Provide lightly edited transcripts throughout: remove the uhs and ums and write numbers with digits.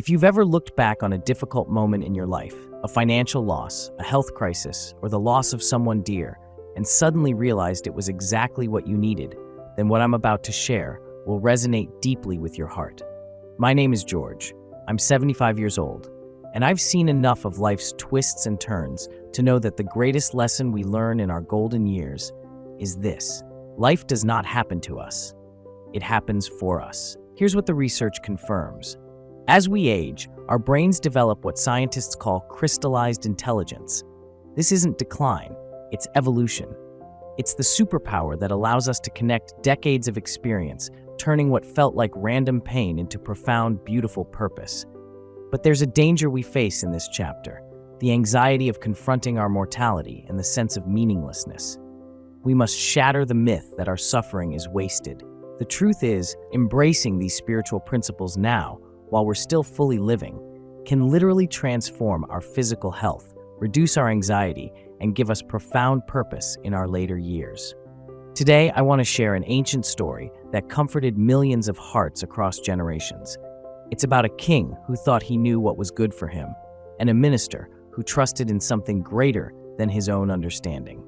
If you've ever looked back on a difficult moment in your life, a financial loss, a health crisis, or the loss of someone dear, and suddenly realized it was exactly what you needed, then what I'm about to share will resonate deeply with your heart. My name is George. I'm 75 years old, and I've seen enough of life's twists and turns to know that the greatest lesson we learn in our golden years is this: life does not happen to us. It happens for us. Here's what the research confirms. As we age, our brains develop what scientists call crystallized intelligence. This isn't decline, it's evolution. It's the superpower that allows us to connect decades of experience, turning what felt like random pain into profound, beautiful purpose. But there's a danger we face in this chapter: the anxiety of confronting our mortality and the sense of meaninglessness. We must shatter the myth that our suffering is wasted. The truth is, embracing these spiritual principles now, while we're still fully living, can literally transform our physical health, reduce our anxiety, and give us profound purpose in our later years. Today, I want to share an ancient story that comforted millions of hearts across generations. It's about a king who thought he knew what was good for him, and a minister who trusted in something greater than his own understanding.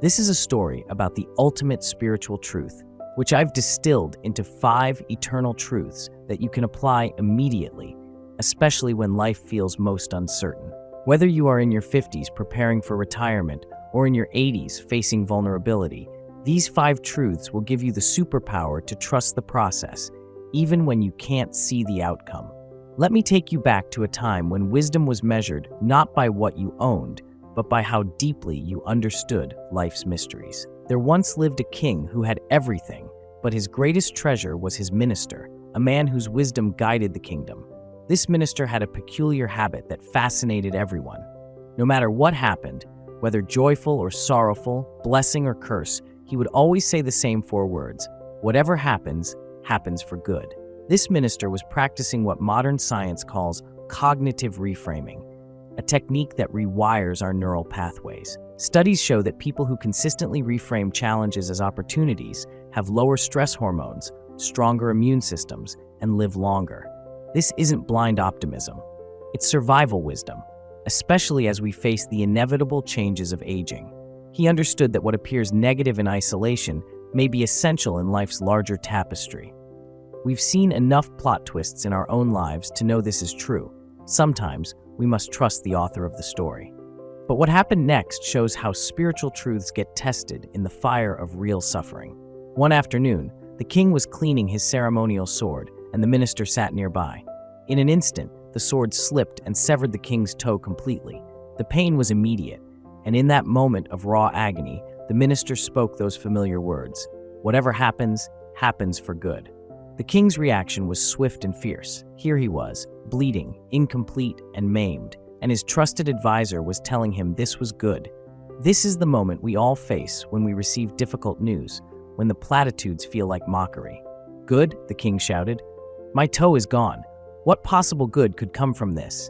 This is a story about the ultimate spiritual truth, which I've distilled into 5 eternal truths that you can apply immediately, especially when life feels most uncertain. Whether you are in your 50s preparing for retirement or in your 80s facing vulnerability, these 5 truths will give you the superpower to trust the process, even when you can't see the outcome. Let me take you back to a time when wisdom was measured not by what you owned, but by how deeply you understood life's mysteries. There once lived a king who had everything, but his greatest treasure was his minister, a man whose wisdom guided the kingdom. This minister had a peculiar habit that fascinated everyone. No matter what happened, whether joyful or sorrowful, blessing or curse, he would always say the same 4 words: "Whatever happens, happens for good." This minister was practicing what modern science calls cognitive reframing, a technique that rewires our neural pathways. Studies show that people who consistently reframe challenges as opportunities have lower stress hormones, stronger immune systems, and live longer. This isn't blind optimism. It's survival wisdom, especially as we face the inevitable changes of aging. He understood that what appears negative in isolation may be essential in life's larger tapestry. We've seen enough plot twists in our own lives to know this is true. Sometimes we must trust the author of the story. But what happened next shows how spiritual truths get tested in the fire of real suffering. One afternoon, the king was cleaning his ceremonial sword, and the minister sat nearby. In an instant, the sword slipped and severed the king's toe completely. The pain was immediate, and in that moment of raw agony, the minister spoke those familiar words: "Whatever happens, happens for good." The king's reaction was swift and fierce. Here he was, bleeding, incomplete, and maimed, and his trusted advisor was telling him this was good. This is the moment we all face when we receive difficult news, when the platitudes feel like mockery. "Good?" the king shouted. "My toe is gone. What possible good could come from this?"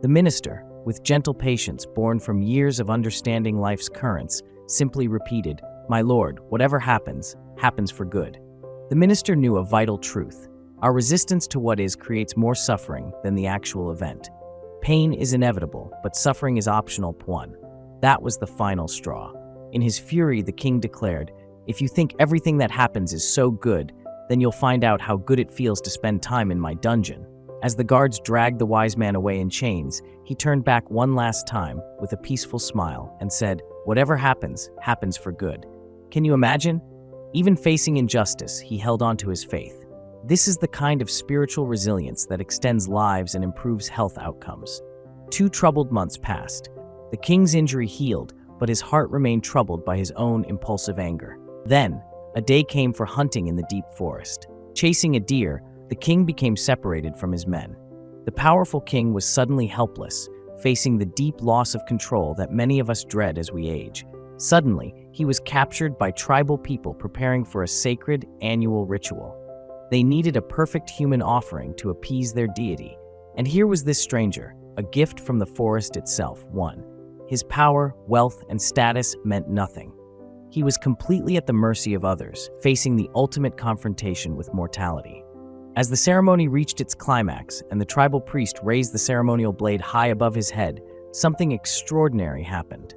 The minister, with gentle patience born from years of understanding life's currents, simply repeated, "My lord, whatever happens, happens for good." The minister knew a vital truth: our resistance to what is creates more suffering than the actual event. Pain is inevitable, but suffering is optional. That was the final straw. In his fury, the king declared, "If you think everything that happens is so good, then you'll find out how good it feels to spend time in my dungeon." As the guards dragged the wise man away in chains, he turned back one last time with a peaceful smile and said, "Whatever happens, happens for good." Can you imagine? Even facing injustice, he held on to his faith. This is the kind of spiritual resilience that extends lives and improves health outcomes. 2 troubled months passed. The king's injury healed, but his heart remained troubled by his own impulsive anger. Then, a day came for hunting in the deep forest. Chasing a deer, the king became separated from his men. The powerful king was suddenly helpless, facing the deep loss of control that many of us dread as we age. Suddenly, he was captured by tribal people preparing for a sacred annual ritual. They needed a perfect human offering to appease their deity. And here was this stranger, a gift from the forest itself. His power, wealth, and status meant nothing. He was completely at the mercy of others, facing the ultimate confrontation with mortality. As the ceremony reached its climax and the tribal priest raised the ceremonial blade high above his head, something extraordinary happened.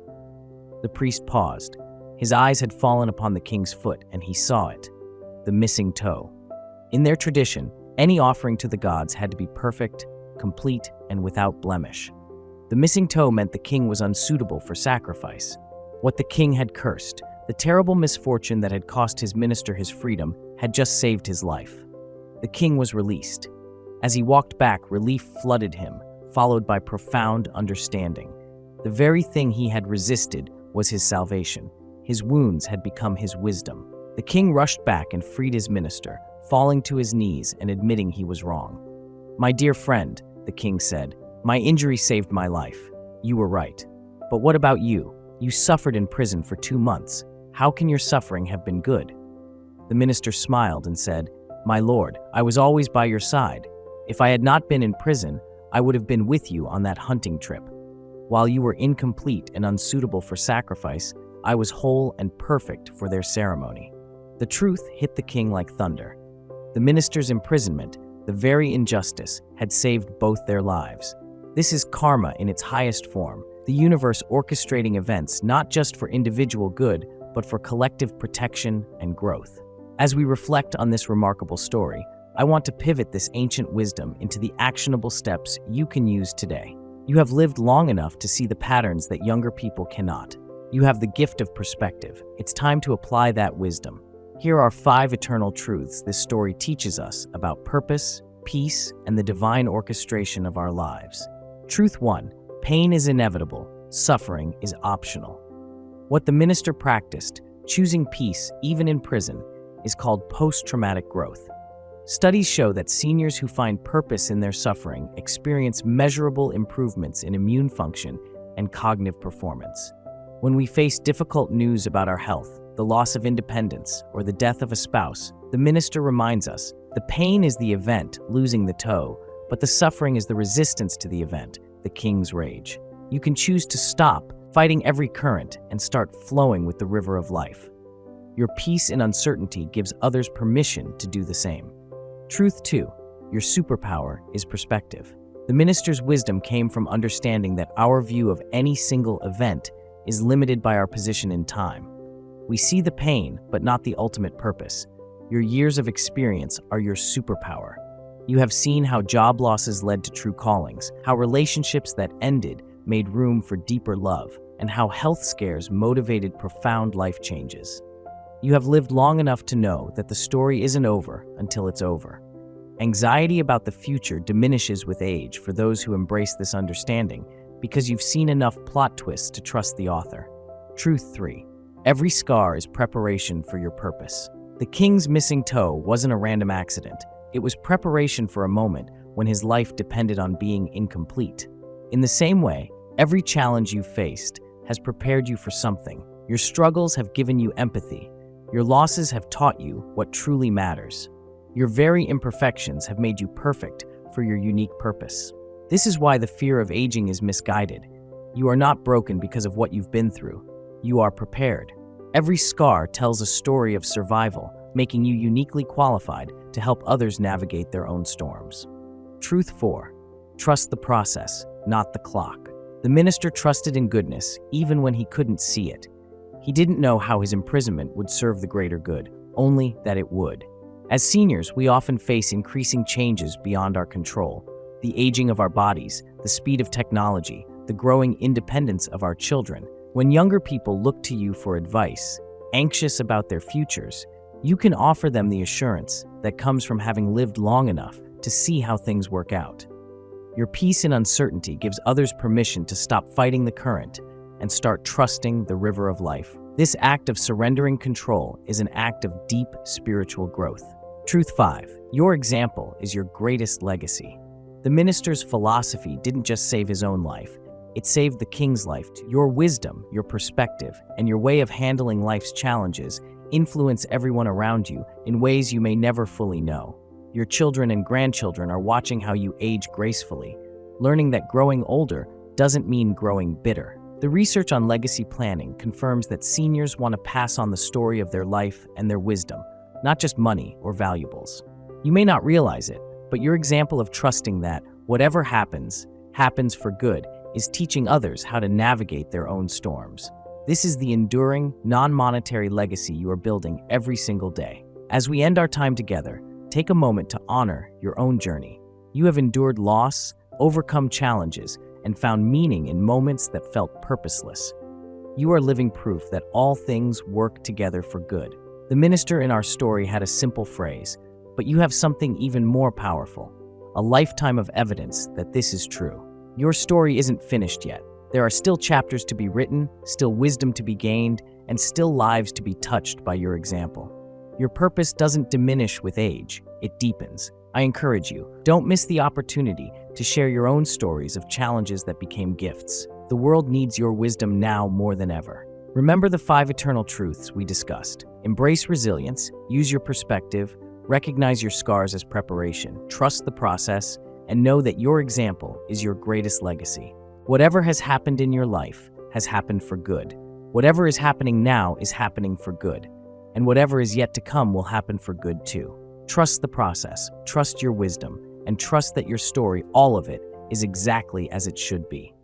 The priest paused. His eyes had fallen upon the king's foot, and he saw it, the missing toe. In their tradition, any offering to the gods had to be perfect, complete, and without blemish. The missing toe meant the king was unsuitable for sacrifice. What the king had cursed, the terrible misfortune that had cost his minister his freedom, had just saved his life. The king was released. As he walked back, relief flooded him, followed by profound understanding. The very thing he had resisted was his salvation. His wounds had become his wisdom. The king rushed back and freed his minister, falling to his knees and admitting he was wrong. "My dear friend," the king said, "my injury saved my life. You were right. But what about you? You suffered in prison for 2 months. How can your suffering have been good?" The minister smiled and said, "My lord, I was always by your side. If I had not been in prison, I would have been with you on that hunting trip. While you were incomplete and unsuitable for sacrifice, I was whole and perfect for their ceremony." The truth hit the king like thunder. The minister's imprisonment, the very injustice, had saved both their lives. This is karma in its highest form, the universe orchestrating events not just for individual good, but for collective protection and growth. As we reflect on this remarkable story, I want to pivot this ancient wisdom into the actionable steps you can use today. You have lived long enough to see the patterns that younger people cannot. You have the gift of perspective. It's time to apply that wisdom. Here are 5 eternal truths this story teaches us about purpose, peace, and the divine orchestration of our lives. Truth 1. Pain is inevitable. Suffering is optional. What the minister practiced, choosing peace even in prison, is called post-traumatic growth. Studies show that seniors who find purpose in their suffering experience measurable improvements in immune function and cognitive performance. When we face difficult news about our health, the loss of independence, or the death of a spouse, the minister reminds us, the pain is the event, losing the toe, but the suffering is the resistance to the event, the king's rage. You can choose to stop fighting every current and start flowing with the river of life. Your peace in uncertainty gives others permission to do the same. Truth 2. Your superpower is perspective. The minister's wisdom came from understanding that our view of any single event is limited by our position in time. We see the pain, but not the ultimate purpose. Your years of experience are your superpower. You have seen how job losses led to true callings, how relationships that ended made room for deeper love, and how health scares motivated profound life changes. You have lived long enough to know that the story isn't over until it's over. Anxiety about the future diminishes with age for those who embrace this understanding, because you've seen enough plot twists to trust the author. Truth 3. Every scar is preparation for your purpose. The king's missing toe wasn't a random accident. It was preparation for a moment when his life depended on being incomplete. In the same way, every challenge you've faced has prepared you for something. Your struggles have given you empathy. Your losses have taught you what truly matters. Your very imperfections have made you perfect for your unique purpose. This is why the fear of aging is misguided. You are not broken because of what you've been through. You are prepared. Every scar tells a story of survival, making you uniquely qualified to help others navigate their own storms. Truth 4. Trust the process, not the clock. The minister trusted in goodness even when he couldn't see it. He didn't know how his imprisonment would serve the greater good, only that it would. As seniors, we often face increasing changes beyond our control. The aging of our bodies, the speed of technology, the growing independence of our children. When younger people look to you for advice, anxious about their futures, you can offer them the assurance that comes from having lived long enough to see how things work out. Your peace in uncertainty gives others permission to stop fighting the current and start trusting the river of life. This act of surrendering control is an act of deep spiritual growth. Truth 5. Your example is your greatest legacy. The minister's philosophy didn't just save his own life, it saved the king's life too. Your wisdom, your perspective, and your way of handling life's challenges influence everyone around you in ways you may never fully know. Your children and grandchildren are watching how you age gracefully, learning that growing older doesn't mean growing bitter. The research on legacy planning confirms that seniors want to pass on the story of their life and their wisdom, not just money or valuables. You may not realize it, but your example of trusting that whatever happens, happens for good is teaching others how to navigate their own storms. This is the enduring, non-monetary legacy you are building every single day. As we end our time together, take a moment to honor your own journey. You have endured loss, overcome challenges, and found meaning in moments that felt purposeless. You are living proof that all things work together for good. The minister in our story had a simple phrase, but you have something even more powerful, a lifetime of evidence that this is true. Your story isn't finished yet. There are still chapters to be written, still wisdom to be gained, and still lives to be touched by your example. Your purpose doesn't diminish with age, it deepens. I encourage you, don't miss the opportunity to share your own stories of challenges that became gifts. The world needs your wisdom now more than ever. Remember the 5 eternal truths we discussed. Embrace resilience, use your perspective, recognize your scars as preparation, trust the process, and know that your example is your greatest legacy. Whatever has happened in your life has happened for good. Whatever is happening now is happening for good. And whatever is yet to come will happen for good too. Trust the process, trust your wisdom, and trust that your story, all of it, is exactly as it should be.